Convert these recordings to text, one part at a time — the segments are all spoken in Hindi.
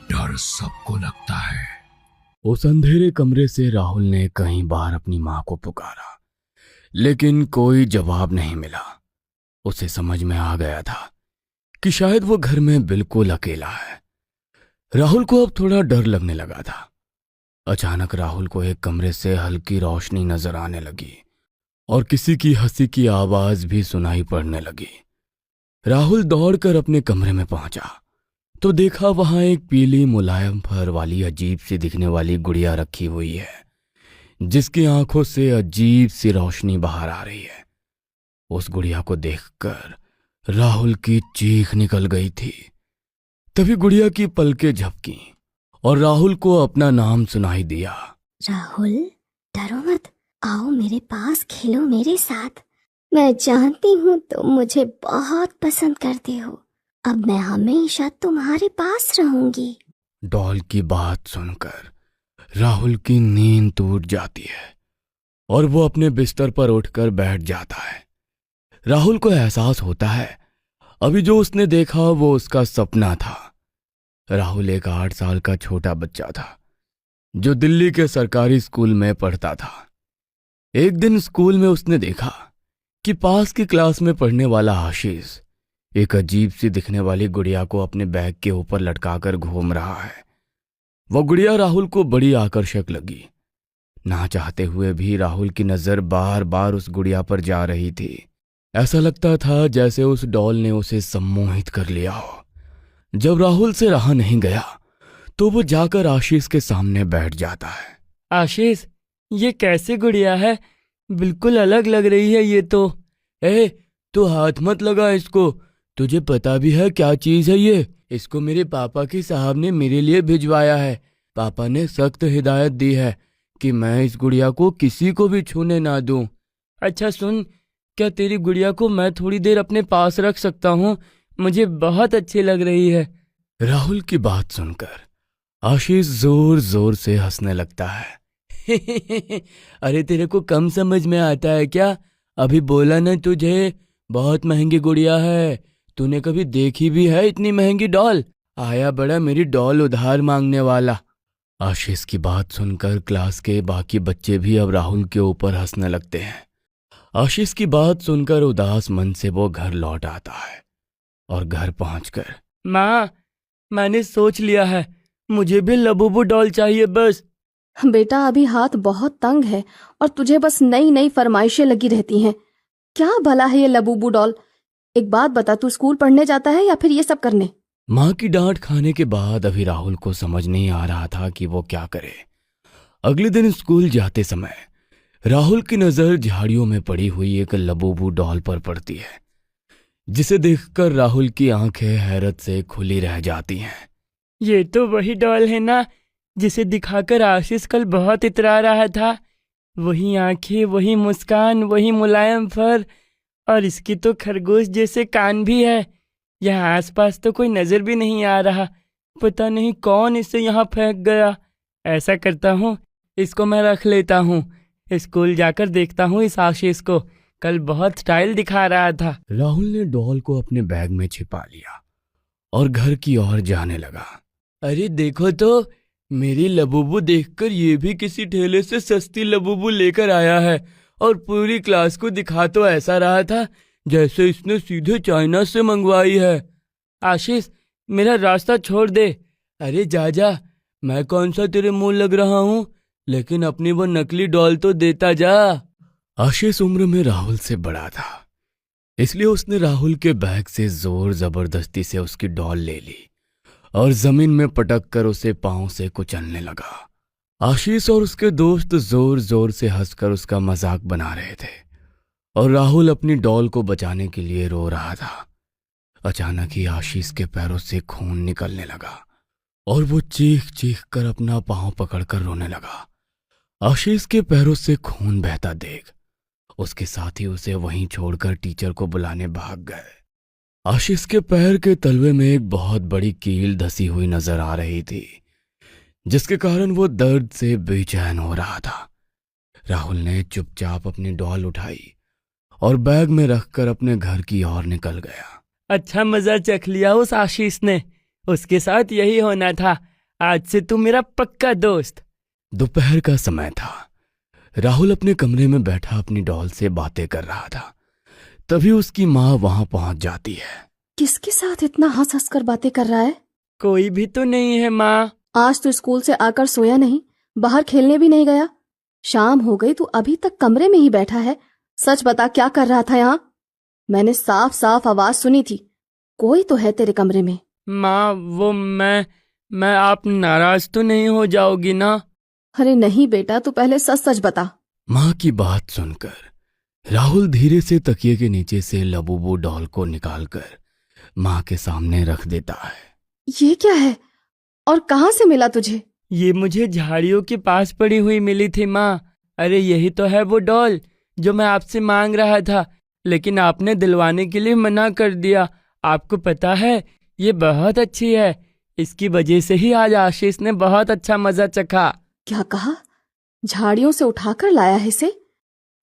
डर सबको लगता है। उस अंधेरे कमरे से राहुल ने कई बार अपनी मां को पुकारा, लेकिन कोई जवाब नहीं मिला। उसे समझ में आ गया था कि शायद वो घर में बिल्कुल अकेला है। राहुल को अब थोड़ा डर लगने लगा था। अचानक राहुल को एक कमरे से हल्की रोशनी नजर आने लगी और किसी की हंसी की आवाज भी सुनाई पड़ने लगी। राहुल दौड़कर अपने कमरे में पहुंचा तो देखा वहां एक पीली मुलायम फर वाली अजीब सी दिखने वाली गुड़िया रखी हुई है, जिसकी आंखों से अजीब सी रोशनी बाहर आ रही है। उस गुड़िया को देखकर राहुल की चीख निकल गई थी। तभी गुड़िया की पलकें झपकी और राहुल को अपना नाम सुनाई दिया। राहुल, डरो मत, आओ मेरे पास, खेलो मेरे साथ। मैं जानती हूँ तुम मुझे बहुत पसंद करते हो। अब मैं हमेशा तुम्हारे पास रहूंगी। डॉल की बात सुनकर राहुल की नींद टूट जाती है और वो अपने बिस्तर पर उठकर बैठ जाता है। राहुल को एहसास होता है अभी जो उसने देखा वो उसका सपना था। राहुल एक 8 साल का छोटा बच्चा था जो दिल्ली के सरकारी स्कूल में पढ़ता था। एक दिन स्कूल में उसने देखा कि पास की क्लास में पढ़ने वाला आशीष एक अजीब सी दिखने वाली गुड़िया को अपने बैग के ऊपर लटकाकर घूम रहा है। वह गुड़िया राहुल को बड़ी आकर्षक लगी। ना चाहते हुए भी राहुल की नजर बार बार उस गुड़िया पर जा रही थी। ऐसा लगता था जैसे उस डॉल ने उसे सम्मोहित कर लिया हो। जब राहुल से रहा नहीं गया तो वो जाकर आशीष के सामने बैठ जाता है। आशीष, ये कैसे गुड़िया है? बिल्कुल अलग लग रही है ये तो। तू हाथ मत लगा इसको। तुझे पता भी है क्या चीज है ये? इसको मेरे पापा की साहब ने मेरे लिए भिजवाया है। पापा ने सख्त हिदायत दी है कि मैं इस गुड़िया को किसी को भी छूने ना दूं। अच्छा सुन, क्या तेरी गुड़िया को मैं थोड़ी देर अपने पास रख सकता हूँ? मुझे बहुत अच्छी लग रही है। राहुल की बात सुनकर आशीष जोर जोर से हंसने लगता है। अरे तेरे को कम समझ में आता है क्या? अभी बोला ना तुझे, बहुत महंगी गुड़िया है। तूने कभी देखी भी है इतनी महंगी डॉल? आया बड़ा मेरी डॉल उधार मांगने वाला। आशीष की बात सुनकर क्लास के बाकी बच्चे भी अब राहुल के ऊपर हंसने लगते हैं। आशीष की बात सुनकर उदास मन से वो घर लौट आता है और घर पहुंचकर, माँ, मैंने सोच लिया है, मुझे भी लबूबू डॉल चाहिए बस। बेटा, अभी हाथ बहुत तंग है और तुझे बस नई नई फरमाइशें लगी रहती हैं। क्या भला है ये लबूबू डॉल? एक बात बता, तू स्कूल पढ़ने जाता है या फिर ये सब करने? माँ की डांट खाने के बाद अभी राहुल को समझ नहीं आ रहा था कि वो क्या करे। अगले दिन स्कूल जाते समय राहुल की नजर झाड़ियों में पड़ी हुई एक लबूबू डॉल पर पड़ती है, जिसे देखकर राहुल की आंखें हैरत से खुली रह जाती हैं। ये तो वही डॉल है ना जिसे दिखाकर आशीष कल बहुत इतरा रहा था। वही आंखें, वही मुस्कान, वही मुलायम फर, और इसकी तो खरगोश जैसे कान भी है। यहाँ आसपास तो कोई नजर भी नहीं आ रहा। पता नहीं कौन इसे यहाँ फेंक गया। ऐसा करता हूँ, इसको मैं रख लेता हूँ। स्कूल जाकर देखता हूँ इस आशीष को, कल बहुत स्टाइल दिखा रहा था। राहुल ने डॉल को अपने बैग में छिपा लिया और घर की ओर जाने लगा। अरे देखो तो, मेरी लबूबू देखकर ये भी किसी ठेले से सस्ती लबूबू लेकर आया है और पूरी क्लास को दिखा तो ऐसा रहा था जैसे इसने सीधे चाइना से मंगवाई है। आशीष, मेरा रास्ता छोड़ दे। अरे जा, मैं कौन सा तेरे मुंह लग रहा हूँ, लेकिन अपनी वो नकली डॉल तो देता जा। आशीष उम्र में राहुल से बड़ा था, इसलिए उसने राहुल के बैग से जोर जबरदस्ती से उसकी डॉल ले ली और जमीन में पटक कर उसे पांव से कुचलने लगा। आशीष और उसके दोस्त जोर जोर से हंसकर उसका मजाक बना रहे थे और राहुल अपनी डॉल को बचाने के लिए रो रहा था। अचानक ही आशीष के पैरों से खून निकलने लगा और वो चीख चीख कर अपना पांव पकड़कर रोने लगा। आशीष के पैरों से खून बहता देख उसके साथी उसे वहीं छोड़कर टीचर को बुलाने भाग गए। आशीष के पैर के तलवे में एक बहुत बड़ी कील धसी हुई नजर आ रही थी, जिसके कारण वो दर्द से बेचैन हो रहा था। राहुल ने चुपचाप अपनी डॉल उठाई और बैग में रखकर अपने घर की ओर निकल गया। अच्छा मजा चख लिया उस आशीष ने। उसके साथ यही होना था। आज से तू मेरा पक्का दोस्त। दोपहर का समय था। राहुल अपने कमरे में बैठा अपनी डॉल से बातें कर रहा था। तभी उसकी माँ वहां पहुंच जाती है। किसके साथ इतना हंस हंस कर बातें कर रहा है? कोई भी तो नहीं है माँ। आज तो स्कूल से आकर सोया नहीं, बाहर खेलने भी नहीं गया। शाम हो गई, तू अभी तक कमरे में ही बैठा है। सच बता, क्या कर रहा था यहाँ? मैंने साफ साफ आवाज सुनी थी। कोई तो है तेरे कमरे में। माँ वो मैं आप नाराज तो नहीं हो जाओगी ना? अरे नहीं बेटा, तू पहले सच सच बता। माँ की बात सुनकर राहुल धीरे से तकिए के नीचे से लबूबू डॉल को निकालकर माँ के सामने रख देता है। ये क्या है और कहाँ से मिला तुझे? ये मुझे झाड़ियों के पास पड़ी हुई मिली थी माँ। अरे यही तो है वो डॉल जो मैं आपसे मांग रहा था, लेकिन आपने दिलवाने के लिए मना कर दिया। आपको पता है ये बहुत अच्छी है। इसकी वजह से ही आज आशीष ने बहुत अच्छा मजा चखा। क्या कहा? झाड़ियों से उठाकर लाया है इसे?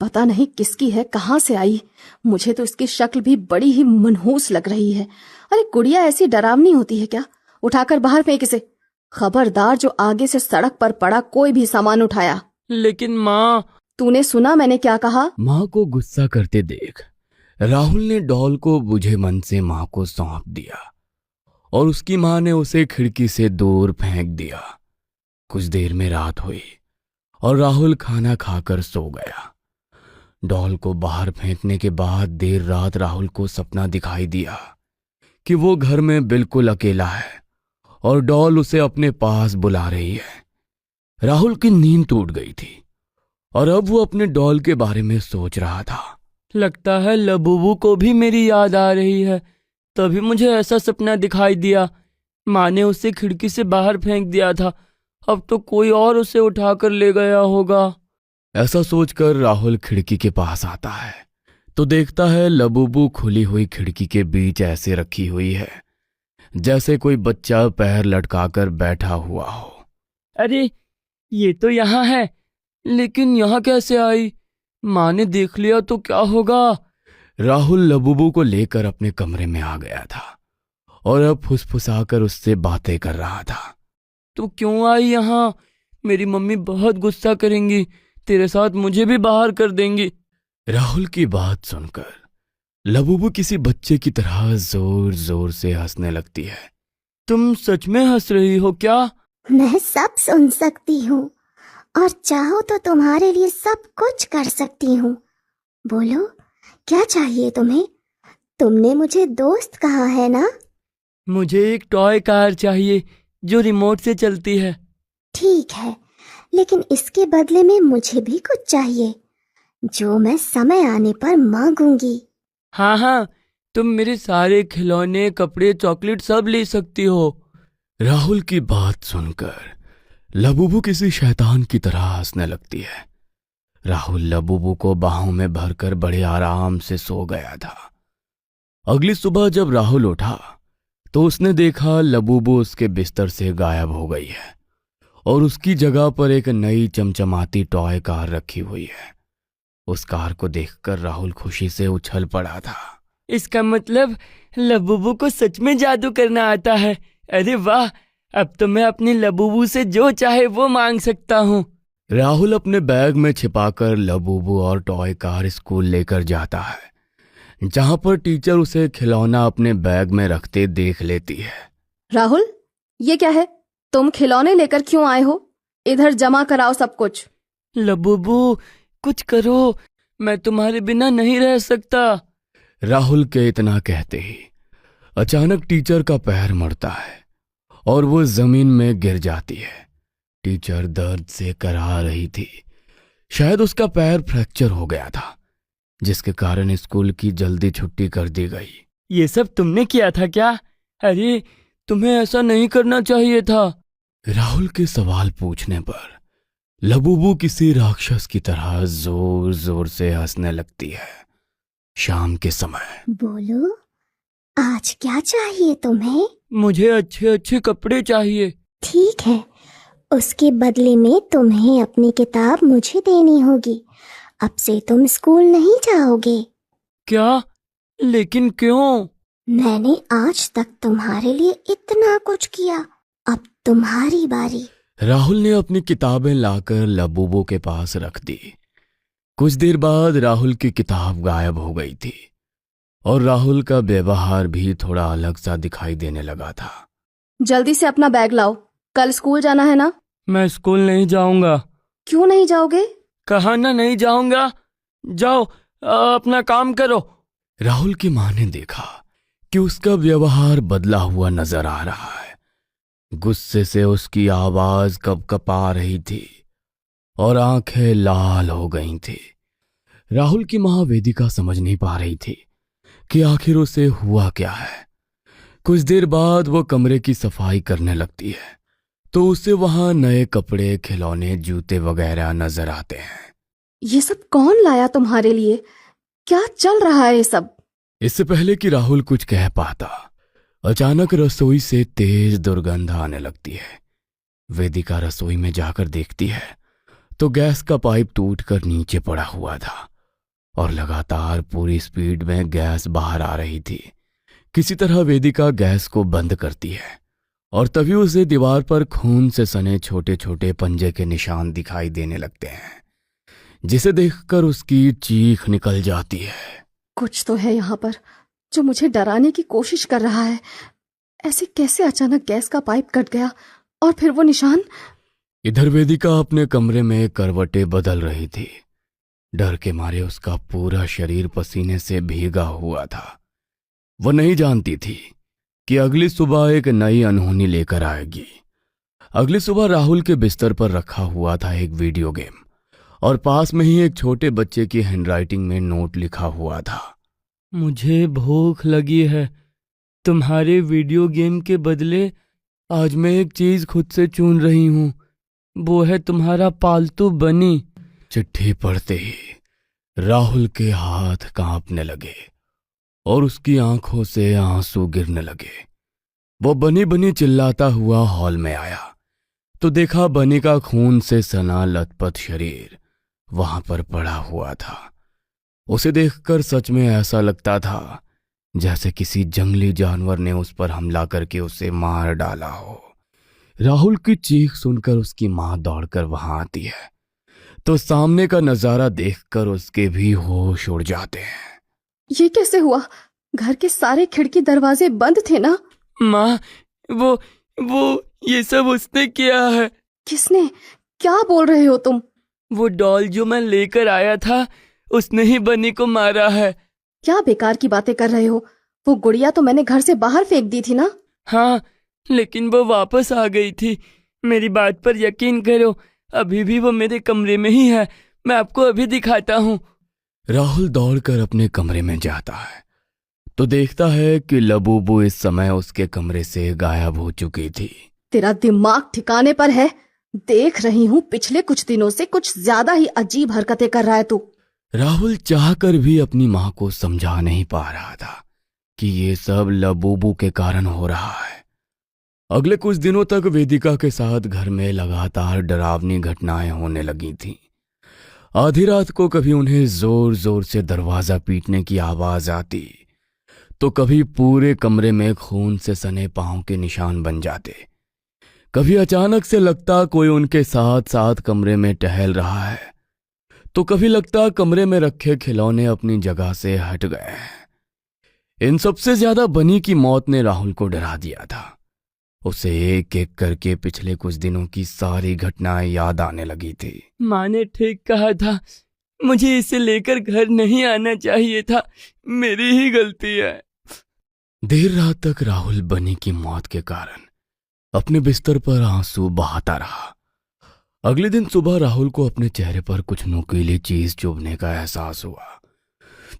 पता नहीं किसकी है, कहाँ से आई। मुझे तो इसकी शक्ल भी बड़ी ही मनहूस लग रही है। अरे गुड़िया ऐसी डरावनी होती है क्या? उठाकर बाहर फेंक इसे। खबरदार, जो आगे से सड़क पर पड़ा कोई भी सामान उठाया। लेकिन माँ। तूने सुना मैंने क्या कहा? माँ को गुस्सा करते देख राहुल ने डॉल को बुझे मन से माँ को सौंप दिया और उसकी माँ ने उसे खिड़की से दूर फेंक दिया। कुछ देर में रात हुई और राहुल खाना खाकर सो गया। डॉल को बाहर फेंकने के बाद देर रात राहुल को सपना दिखाई दिया कि वो घर में बिल्कुल अकेला है और डॉल उसे अपने पास बुला रही है। राहुल की नींद टूट गई थी और अब वो अपने डॉल के बारे में सोच रहा था। लगता है लबूबू को भी मेरी याद आ रही है, तभी मुझे ऐसा सपना दिखाई दिया। माँ ने उसे खिड़की से बाहर फेंक दिया था, अब तो कोई और उसे उठाकर ले गया होगा। ऐसा सोचकर राहुल खिड़की के पास आता है तो देखता है लबूबू खुली हुई खिड़की के बीच ऐसे रखी हुई है जैसे कोई बच्चा पैर लटकाकर बैठा हुआ हो। अरे ये तो यहाँ है, लेकिन यहाँ कैसे आई? माँ ने देख लिया तो क्या होगा? राहुल लबूबू को लेकर अपने कमरे में आ गया था और अब फुसफुसाकर उससे बातें कर रहा था। तू क्यों आई यहाँ? मेरी मम्मी बहुत गुस्सा करेंगी, तेरे साथ मुझे भी बाहर कर देंगी। राहुल की बात सुनकर लबूबू किसी बच्चे की तरह जोर जोर से हंसने लगती है। तुम सच में हंस रही हो क्या? मैं सब सुन सकती हूँ और चाहो तो तुम्हारे लिए सब कुछ कर सकती हूँ। बोलो, क्या चाहिए तुम्हें? तुमने मुझे दोस्त कहा है ना? मुझे एक टॉय कार चाहिए जो रिमोट से चलती है। ठीक है, लेकिन इसके बदले में मुझे भी कुछ चाहिए जो मैं समय आने पर मांगूंगी। हाँ हाँ, तुम मेरे सारे खिलौने, कपड़े, चॉकलेट सब ले सकती हो। राहुल की बात सुनकर लबूबू किसी शैतान की तरह हंसने लगती है। राहुल लबूबू को बाहों में भरकर बड़े आराम से सो गया था। अगली सुबह जब राहुल उठा तो उसने देखा लबूबू उसके बिस्तर से गायब हो गई है और उसकी जगह पर एक नई चमचमाती टॉय कार रखी हुई है। उस कार को देखकर राहुल खुशी से उछल पड़ा था। इसका मतलब लबूबू को सच में जादू करना आता है। अरे वाह, अब तो मैं अपनी लबूबू से जो चाहे वो मांग सकता हूँ। राहुल अपने बैग में छिपाकर लबूबू और टॉय कार स्कूल लेकर जाता है, जहां पर टीचर उसे खिलौना अपने बैग में रखते देख लेती है। राहुल, ये क्या है? तुम खिलौने लेकर क्यों आए हो? इधर जमा कराओ सब कुछ। लबूबू कुछ करो, मैं तुम्हारे बिना नहीं रह सकता। राहुल के इतना कहते ही अचानक टीचर का पैर मुड़ता है और वो जमीन में गिर जाती है। टीचर दर्द से कराह रही थी। शायद उसका पैर फ्रैक्चर हो गया था, जिसके कारण स्कूल की जल्दी छुट्टी कर दी गई। ये सब तुमने किया था क्या? अरे तुम्हें ऐसा नहीं करना चाहिए था। राहुल के सवाल पूछने पर लबूबू किसी राक्षस की तरह जोर जोर से हंसने लगती है। शाम के समय बोलो, आज क्या चाहिए तुम्हें? मुझे अच्छे अच्छे कपड़े चाहिए। ठीक है, उसके बदले में तुम्हें अपनी किताब मुझे देनी होगी। अब से तुम स्कूल नहीं जाओगे। क्या? लेकिन क्यों? मैंने आज तक तुम्हारे लिए इतना कुछ किया, अब तुम्हारी बारी। राहुल ने अपनी किताबें लाकर लबूबू के पास रख दी। कुछ देर बाद राहुल की किताब गायब हो गई थी और राहुल का व्यवहार भी थोड़ा अलग सा दिखाई देने लगा था। जल्दी से अपना बैग लाओ, कल स्कूल जाना है ना? मैं स्कूल नहीं जाऊंगा। क्यों नहीं जाओगे? कहा ना नहीं जाऊंगा। जाओ अपना काम करो। राहुल की मां ने देखा कि उसका व्यवहार बदला हुआ नजर आ रहा है। गुस्से से उसकी आवाज कपकपा रही थी और आंखें लाल हो गई थी। राहुल की मां वेदिका समझ नहीं पा रही थी कि आखिर उसे हुआ क्या है। कुछ देर बाद वो कमरे की सफाई करने लगती है तो उसे वहां नए कपड़े, खिलौने, जूते वगैरह नजर आते हैं। ये सब कौन लाया तुम्हारे लिए? क्या चल रहा है ये सब? इससे पहले कि राहुल कुछ कह पाता, अचानक रसोई से तेज दुर्गंध आने लगती है। वेदिका रसोई में जाकर देखती है तो गैस का पाइप टूटकर नीचे पड़ा हुआ था और लगातार पूरी स्पीड में गैस बाहर आ रही थी। किसी तरह वेदिका गैस को बंद करती है और तभी उसे दीवार पर खून से सने छोटे छोटे पंजे के निशान दिखाई देने लगते हैं, जिसे देखकर उसकी चीख निकल जाती है। कुछ तो है यहाँ पर जो मुझे डराने की कोशिश कर रहा है। ऐसे कैसे अचानक गैस का पाइप कट गया और फिर वो निशान? इधर वेदिका अपने कमरे में करवटें बदल रही थी। डर के मारे उसका पूरा शरीर पसीने से भीगा हुआ था। वो नहीं जानती थी कि अगली सुबह एक नई अनहोनी लेकर आएगी। अगली सुबह राहुल के बिस्तर पर रखा हुआ था एक वीडियो गेम और पास में ही एक छोटे बच्चे की हैंडराइटिंग में नोट लिखा हुआ था। मुझे भूख लगी है। तुम्हारे वीडियो गेम के बदले आज मैं एक चीज खुद से चुन रही हूँ। वो है तुम्हारा पालतू बनी। चिट्ठी पढ़ते ही राहुल के हाथ कांपने लगे और उसकी आंखों से आंसू गिरने लगे। वो बनी बनी चिल्लाता हुआ हॉल में आया तो देखा बनी का खून से सना लथपथ शरीर वहां पर पड़ा हुआ था। उसे देखकर सच में ऐसा लगता था जैसे किसी जंगली जानवर ने उस पर हमला करके उसे मार डाला हो। राहुल की चीख सुनकर उसकी मां दौड़कर वहां आती है तो सामने का नजारा देखकर उसके भी होश उड़ जाते हैं। ये कैसे हुआ? घर के सारे खिड़की दरवाजे बंद थे ना? माँ, वो ये सब उसने किया है। किसने? क्या बोल रहे हो तुम? वो डॉल जो मैं लेकर आया था उसने ही बनी को मारा है। क्या बेकार की बातें कर रहे हो? वो गुड़िया तो मैंने घर से बाहर फेंक दी थी ना? हाँ, लेकिन वो वापस आ गई थी। मेरी बात पर यकीन करो, अभी भी वो मेरे कमरे में ही है। मैं आपको अभी दिखाता हूँ। राहुल दौड़कर अपने कमरे में जाता है तो देखता है कि लबूबू इस समय उसके कमरे से गायब हो चुकी थी। तेरा दिमाग ठिकाने पर है? देख रही हूँ पिछले कुछ दिनों से कुछ ज्यादा ही अजीब हरकतें कर रहा है तू। राहुल चाहकर भी अपनी मां को समझा नहीं पा रहा था कि ये सब लबूबू के कारण हो रहा है। अगले कुछ दिनों तक वेदिका के साथ घर में लगातार डरावनी घटनाएं होने लगी थीं। आधी रात को कभी उन्हें जोर जोर से दरवाजा पीटने की आवाज आती तो कभी पूरे कमरे में खून से सने पांव के निशान बन जाते। कभी अचानक से लगता कोई उनके साथ साथ कमरे में टहल रहा है तो कभी लगता कमरे में रखे खिलौने अपनी जगह से हट गए हैं। इन सबसे ज्यादा बनी की मौत ने राहुल को डरा दिया था। उसे एक एक करके पिछले कुछ दिनों की सारी घटनाएं याद आने लगी थी। माँ ने ठीक कहा था, मुझे इसे लेकर घर नहीं आना चाहिए था। मेरी ही गलती है। देर रात तक राहुल बनी की मौत के कारण अपने बिस्तर पर आंसू बहाता रहा। अगले दिन सुबह राहुल को अपने चेहरे पर कुछ नुकीली चीज चुभने का एहसास हुआ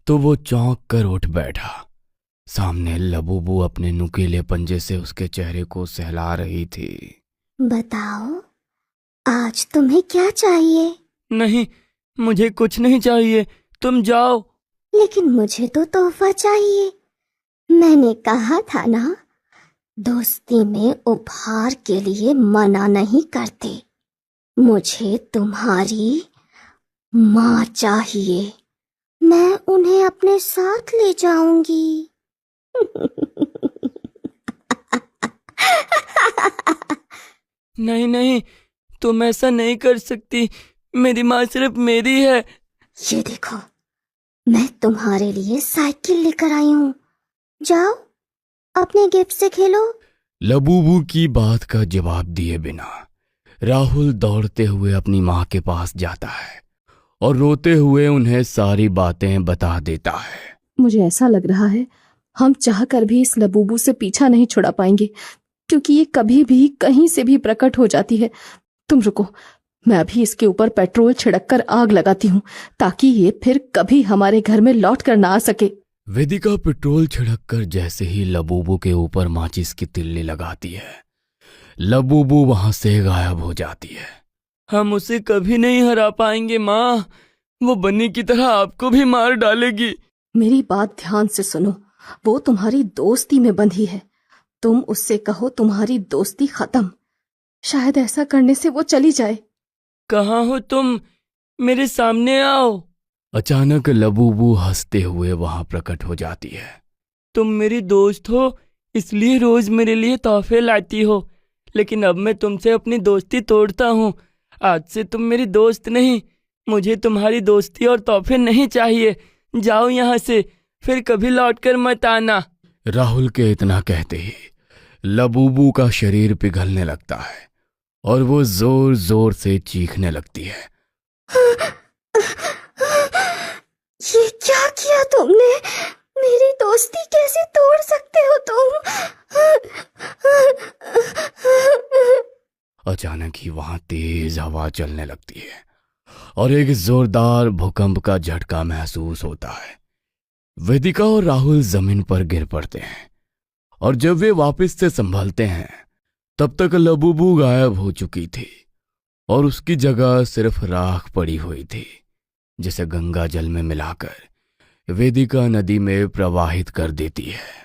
तो वो चौंक कर उठ बैठा। सामने लबूबू अपने नुकीले पंजे से उसके चेहरे को सहला रही थी। बताओ, आज तुम्हें क्या चाहिए? नहीं, मुझे कुछ नहीं चाहिए, तुम जाओ। लेकिन मुझे तो तोहफा चाहिए। मैंने कहा था ना, दोस्ती में उपहार के लिए मना नहीं करते। मुझे तुम्हारी माँ चाहिए। मैं उन्हें अपने साथ ले जाऊंगी। नहीं नहीं, तुम ऐसा नहीं कर सकती। मेरी माँ सिर्फ मेरी है। ये देखो, मैं तुम्हारे लिए साइकिल लेकर आई हूँ। जाओ, अपने गिफ्ट से खेलो। लबूबू की बात का जवाब दिए बिना राहुल दौड़ते हुए अपनी माँ के पास जाता है और रोते हुए उन्हें सारी बातें बता देता है। मुझे ऐसा लग रहा है हम चाहकर भी इस लबूबू से पीछा नहीं छुड़ा पाएंगे, क्योंकि ये कभी भी कहीं से भी प्रकट हो जाती है। तुम रुको, मैं अभी इसके ऊपर पेट्रोल छिड़क कर आग लगाती हूँ, ताकि ये फिर कभी हमारे घर में लौट कर ना आ सके। वेदिका पेट्रोल छिड़ककर जैसे ही लबूबू के ऊपर माचिस की तिल्ली लगाती है, लबूबू वहां से गायब हो जाती है। हम उसे कभी नहीं हरा पाएंगे माँ। वो बन्नी की तरह आपको भी मार डालेगी। मेरी बात ध्यान से सुनो, वो तुम्हारी दोस्ती में बंधी है। तुम उससे कहो तुम्हारी दोस्ती खत्म। शायद ऐसा करने से वो चली जाए। कहाँ हो तुम? मेरे सामने आओ। अचानक लबूबू हंसते हुए वहां प्रकट हो जाती है। तुम मेरी दोस्त हो, इसलिए रोज मेरे लिए तोहफे लाती हो, लेकिन अब मैं तुमसे अपनी दोस्ती तोड़ता हूँ। आज से तुम मेरी दोस्त नहीं। मुझे तुम्हारी दोस्ती और तोहफे नहीं चाहिए। जाओ यहाँ से, फिर कभी लौटकर मत आना। राहुल के इतना कहते ही लबूबू का शरीर पिघलने लगता है और वो जोर जोर से चीखने लगती है। ये क्या किया तुमने? मेरी दोस्ती कैसे तोड़ सकते हो तुम? अचानक ही वहां तेज हवा चलने लगती है और एक जोरदार भूकंप का झटका महसूस होता है। वेदिका और राहुल जमीन पर गिर पड़ते हैं और जब वे वापस से संभलते हैं तब तक लबूबू गायब हो चुकी थी और उसकी जगह सिर्फ राख पड़ी हुई थी, जिसे गंगा जल में मिलाकर वेदिका नदी में प्रवाहित कर देती है।